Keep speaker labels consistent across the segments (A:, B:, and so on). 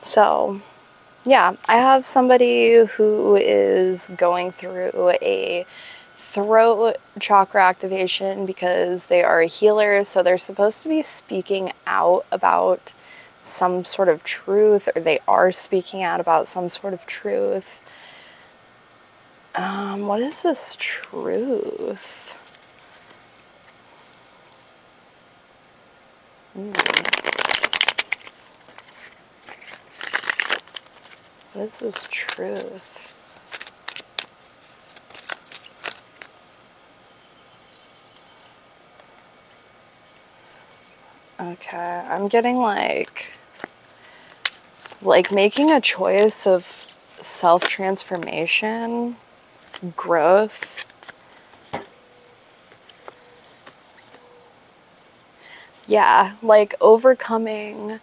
A: So yeah, I have somebody who is going through a throat chakra activation because they are a healer, so they're supposed to be speaking out about some sort of truth, or they are speaking out about some sort of truth. What is this truth? What is this truth? Okay, I'm getting like making a choice of self-transformation, growth. Yeah, like overcoming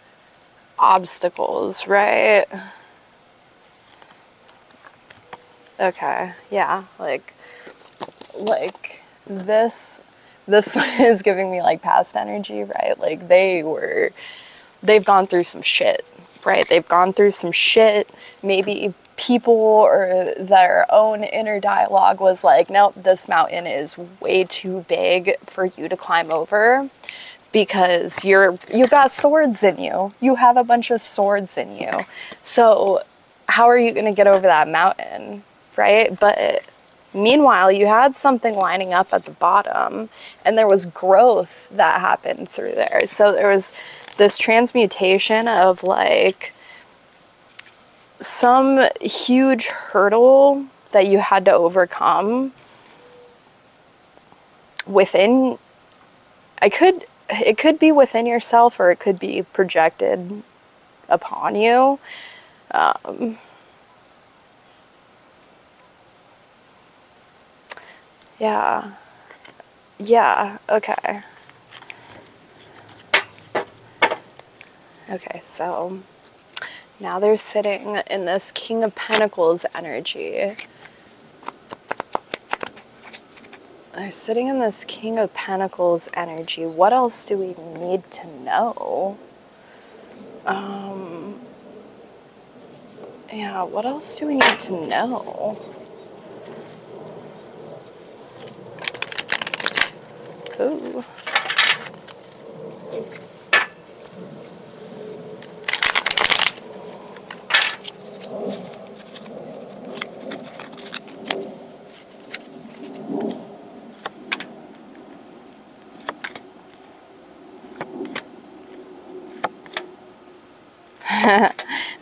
A: obstacles, right? Okay, yeah, like this is giving me like past energy, right? Like they've gone through some shit, right? They've gone through some shit. Maybe people or their own inner dialogue was like, nope, this mountain is way too big for you to climb over because you got swords in you. You have a bunch of swords in you. So how are you going to get over that mountain, right? But meanwhile, you had something lining up at the bottom, and there was growth that happened through there. So there was this transmutation of like some huge hurdle that you had to overcome within. It could be within yourself, or it could be projected upon you. Yeah. Yeah, okay. Okay, so now they're sitting in this King of Pentacles energy. They're sitting in this King of Pentacles energy. What else do we need to know? Yeah, what else do we need to know? Ooh.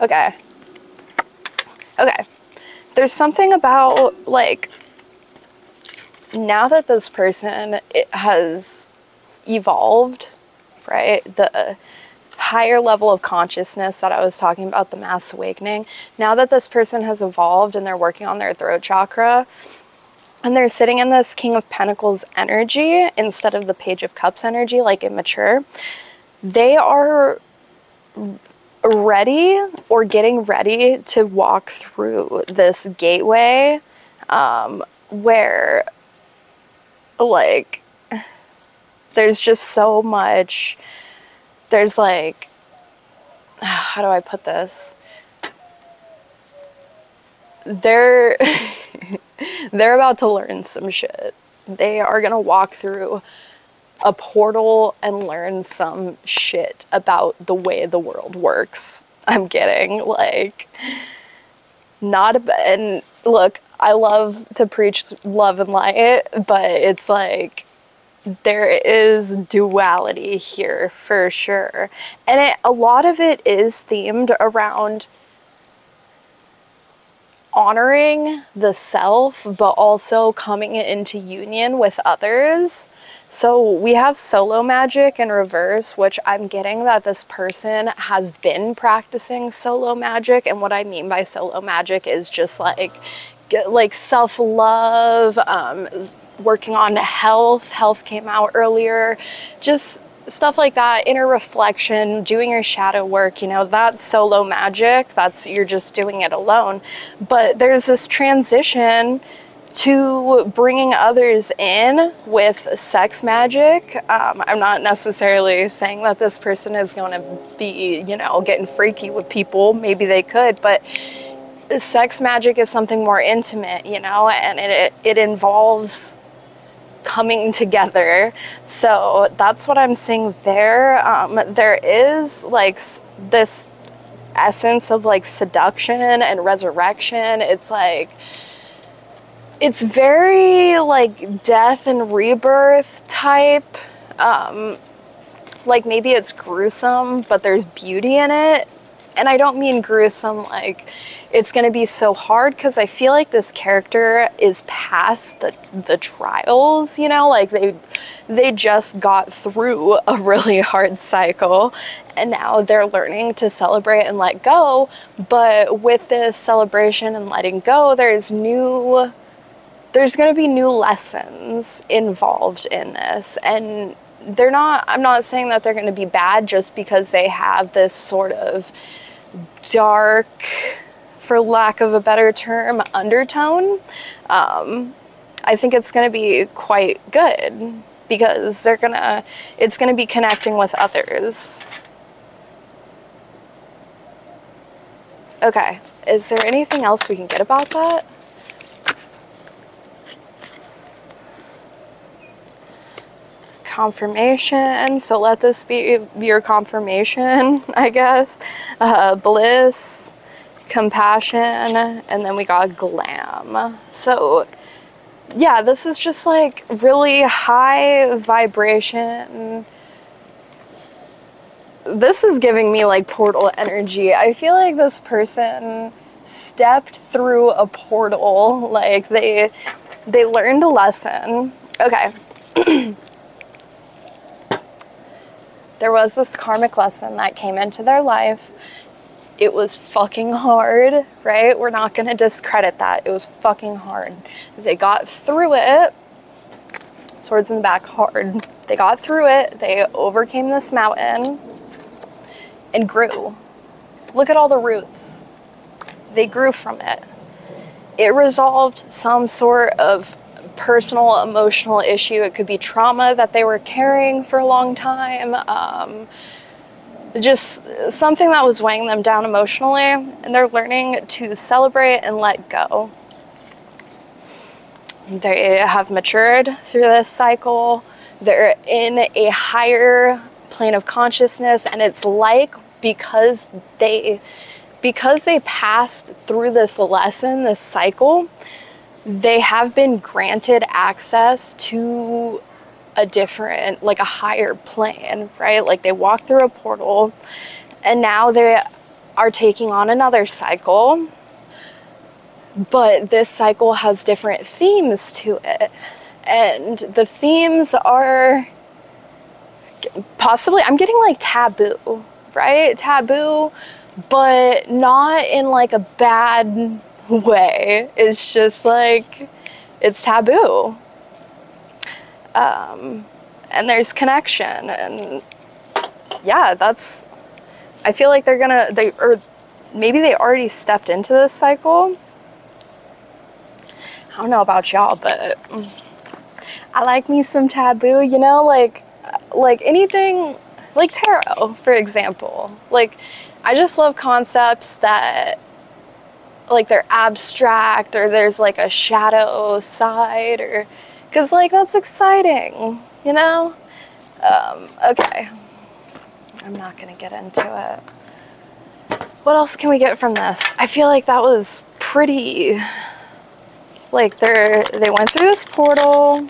A: Okay. Okay. There's something about, like, now that this person has evolved, right? The higher level of consciousness that I was talking about, the mass awakening, now that this person has evolved and they're working on their throat chakra, and they're sitting in this King of Pentacles energy instead of the Page of Cups energy, like immature, they are ready or getting ready to walk through this gateway where, like, there's just so much, there's like, how do I put this? They're about to learn some shit. They are gonna walk through a portal and learn some shit about the way the world works. I'm kidding. Like, and look, I love to preach love and light, but it's like, there is duality here for sure. And a lot of it is themed around honoring the self, but also coming into union with others. So we have solo magic in reverse, which I'm getting that this person has been practicing solo magic. And what I mean by solo magic is just like self-love, working on health. Health came out earlier. Just stuff like that, inner reflection, doing your shadow work, you know, that's solo magic. You're just doing it alone. But there's this transition to bringing others in with sex magic. I'm not necessarily saying that this person is going to be, you know, getting freaky with people. Maybe they could, but sex magic is something more intimate, you know, and it involves coming together. So that's what I'm seeing there. There is like this essence of like seduction and resurrection. It's like, it's very like death and rebirth type. Like maybe it's gruesome, but there's beauty in it. And I don't mean gruesome like it's going to be so hard, because I feel like this character is past the trials, you know, like they just got through a really hard cycle and now they're learning to celebrate and let go. But with this celebration and letting go, there's going to be new lessons involved in this. And I'm not saying that they're going to be bad just because they have this sort of dark, for lack of a better term, undertone. I think it's going to be quite good because it's going to be connecting with others. Okay, is there anything else we can get about that? Confirmation, so let this be your confirmation, I guess. Bliss, compassion, and then we got glam. So yeah, this is just like really high vibration. This is giving me like portal energy. I feel like this person stepped through a portal, like they learned a lesson. Okay. There was this karmic lesson that came into their life. It was fucking hard, right? We're not going to discredit that. It was fucking hard. They got through it. Swords in the back, hard. They got through it. They overcame this mountain and grew. Look at all the roots. They grew from it. It resolved some sort of personal emotional issue. It could be trauma that they were carrying for a long time. Just something that was weighing them down emotionally, and they're learning to celebrate and let go. They have matured through this cycle. They're in a higher plane of consciousness, and it's like because they passed through this lesson, this cycle, they have been granted access to a different, like a higher plane, right? Like they walked through a portal and now they are taking on another cycle, but this cycle has different themes to it. And the themes are possibly, I'm getting like taboo, right? Taboo, but not in like a bad way. It's just like, it's taboo. And there's connection, and yeah, I feel like or maybe they already stepped into this cycle. I don't know about y'all, but I like me some taboo, you know, like anything, like tarot, for example. Like, I just love concepts that, like, they're abstract, or there's like a shadow side, or, because like that's exciting, you know? Okay, I'm not gonna get into it. What else can we get from this? I feel like that was pretty, like they went through this portal.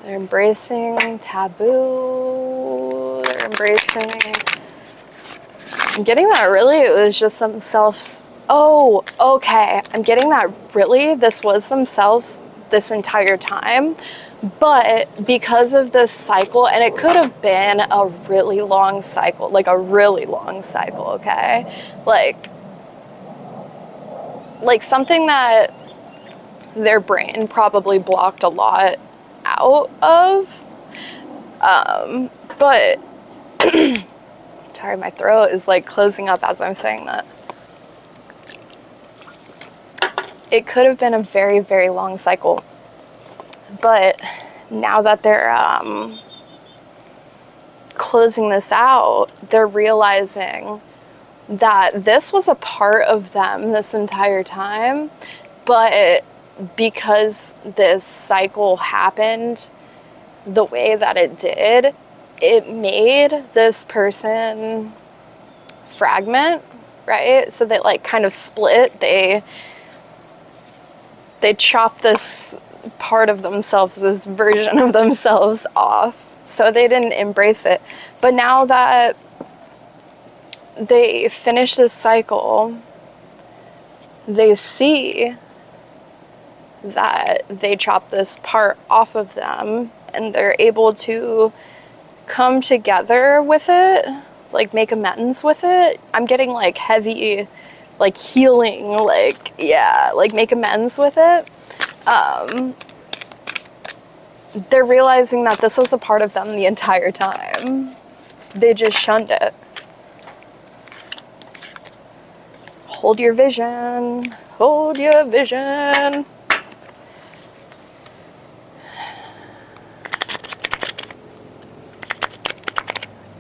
A: They're embracing taboo. They're embracing, I'm getting that really it was just some oh, okay. I'm getting that really this was themselves this entire time. But because of this cycle, and it could have been a really long cycle, like a really long cycle, okay? Like something that their brain probably blocked a lot out of. But sorry, my throat is like closing up as I'm saying that. it could have been a very, very long cycle. But now that they're closing this out, they're realizing that this was a part of them this entire time, but because this cycle happened the way that it did, it made this person fragment, right? So they like kind of split. They chopped this part of themselves, this version of themselves off. So they didn't embrace it. But now that they finish this cycle, they see that they chopped this part off of them, and they're able to come together with it, like make amends with it. I'm getting like heavy, like healing, like, yeah, like make amends with it. They're realizing that this was a part of them the entire time. They just shunned it. Hold your vision. Hold your vision.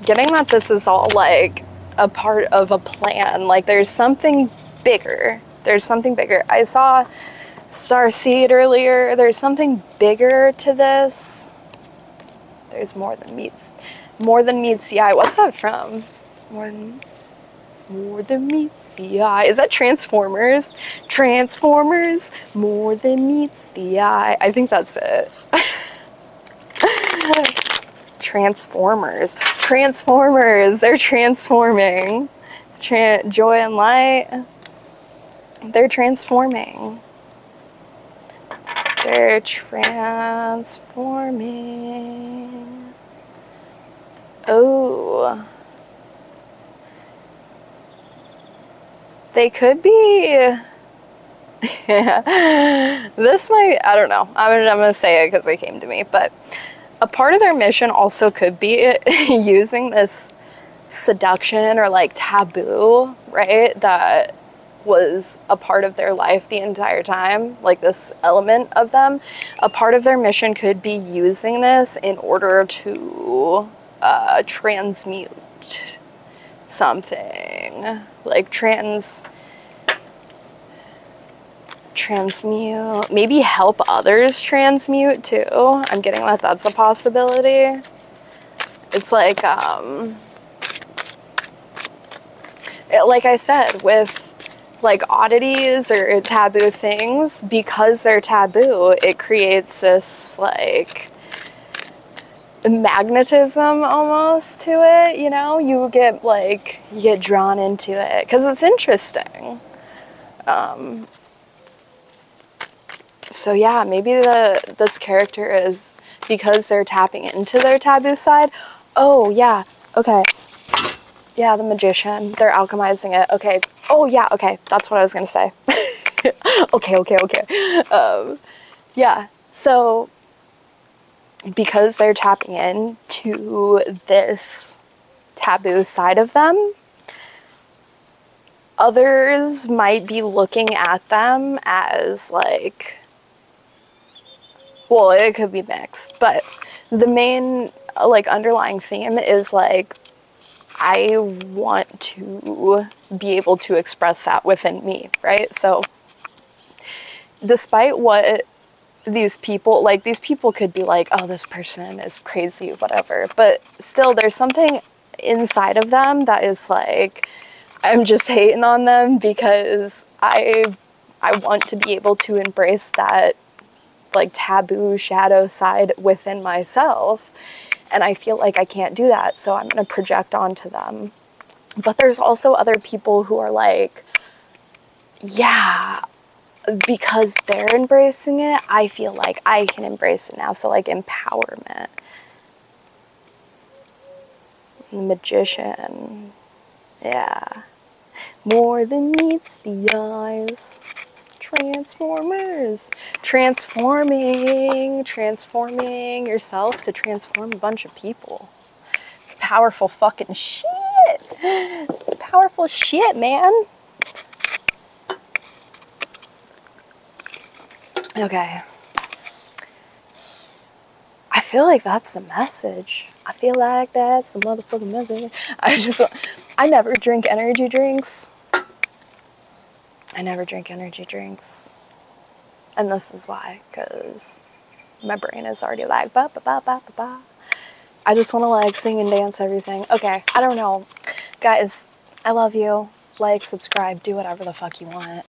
A: Getting that this is all like a part of a plan. Like there's something bigger. There's something bigger. I saw Starseed earlier. There's something bigger to this. There's more than meets the eye. What's that from? It's more than meets the eye. Is that Transformers? Transformers, more than meets the eye. I think that's it. Transformers. They're transforming. Joy and light. They're transforming. They're transforming. Oh. They could be. Yeah. This might, I don't know. I'm going to say it because it came to me. But a part of their mission also could be using this seduction or like taboo, right? That was a part of their life the entire time, like this element of them. A part of their mission could be using this in order to transmute something, like transmute, maybe help others transmute too. I'm getting that that's a possibility. It's like I said, with like oddities or taboo things, because they're taboo, it creates this like magnetism almost to it, you know? You get drawn into it because it's interesting. So yeah, maybe this character is, because they're tapping into their taboo side. Oh yeah, okay. Yeah, the magician. They're alchemizing it. Okay. Oh yeah, okay. That's what I was gonna say. Okay. Yeah, so because they're tapping into this taboo side of them, others might be looking at them as like, well, it could be mixed, but the main like underlying theme is like, I want to be able to express that within me, right? So despite what these people could be like, oh, this person is crazy, whatever, but still there's something inside of them that is like, I'm just hating on them because I want to be able to embrace that like taboo shadow side within myself. And I feel like I can't do that, so I'm going to project onto them. But there's also other people who are like, yeah, because they're embracing it, I feel like I can embrace it now. So like empowerment. The magician. Yeah. More than meets the eyes. Transformers. Transforming yourself to transform a bunch of people. It's powerful fucking shit. It's powerful shit, man. Okay. I feel like that's the message. I feel like that's the motherfucking message. I never drink energy drinks. I never drink energy drinks. And this is why, because my brain is already like, ba ba ba ba ba ba. I just want to like sing and dance everything. Okay, I don't know. Guys, I love you. Like, subscribe, do whatever the fuck you want.